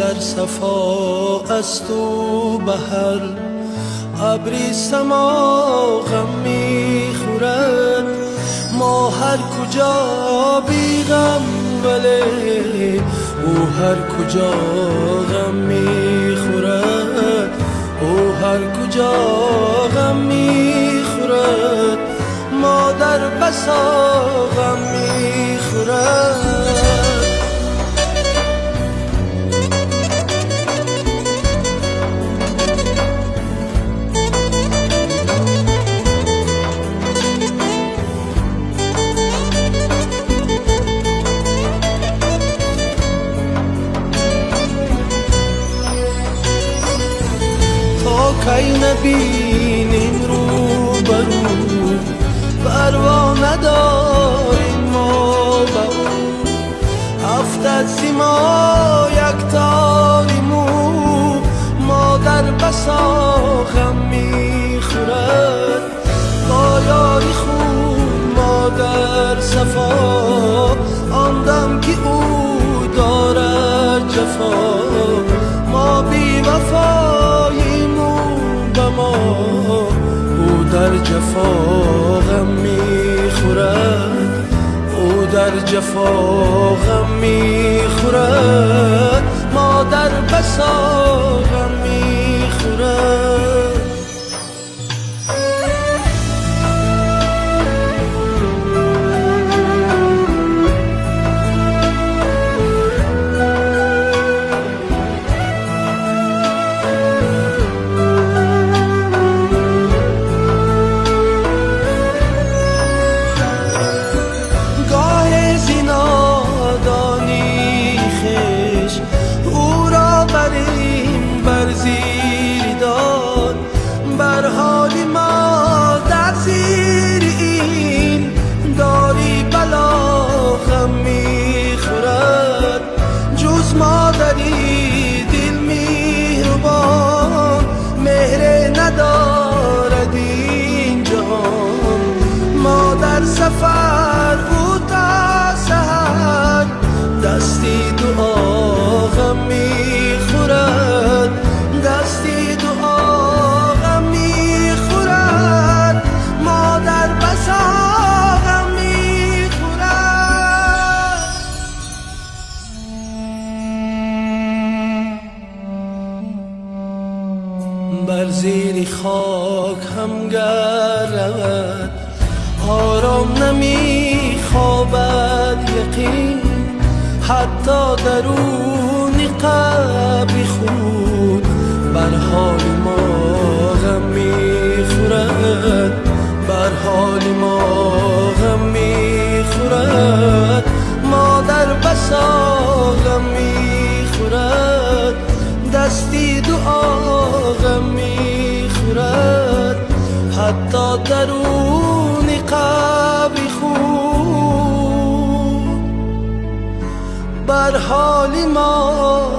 در صفا است و بهر ابری سما غم میخورد. ما هر کجا بی غم ولی او هر کجا غم میخورد. او هر کجا غم میخورد. ما در بسا غم میخورد. کی نبینیم رو برو پروا نداریم ما با او. افتد زیما یک تاریمو ما در بسا غم میخورد. با یاری خون ما در صفا آندم که او دارد جفا. ما بی وفاییم او در جفا غم میخورد. او در جفا غم میخورد. ما در بسا غم میخورد. بر حال ما در زیر این داری بلا غم میخورد. جز مادری دل مهربان مهر ندارد این جهان. ما در سفر او تا سحر دستی دعا غم میخورد. دستی دعا بر زیر خاک هم گرد آرام نمی خوابد یقین. حتی درون قبر خود بر حال ما غم میخورد. بر حال ما غم میخورد. ما در بسا غم میخورد. دستی دعا غم میخورد. حتی درون قبر خود بر حال ما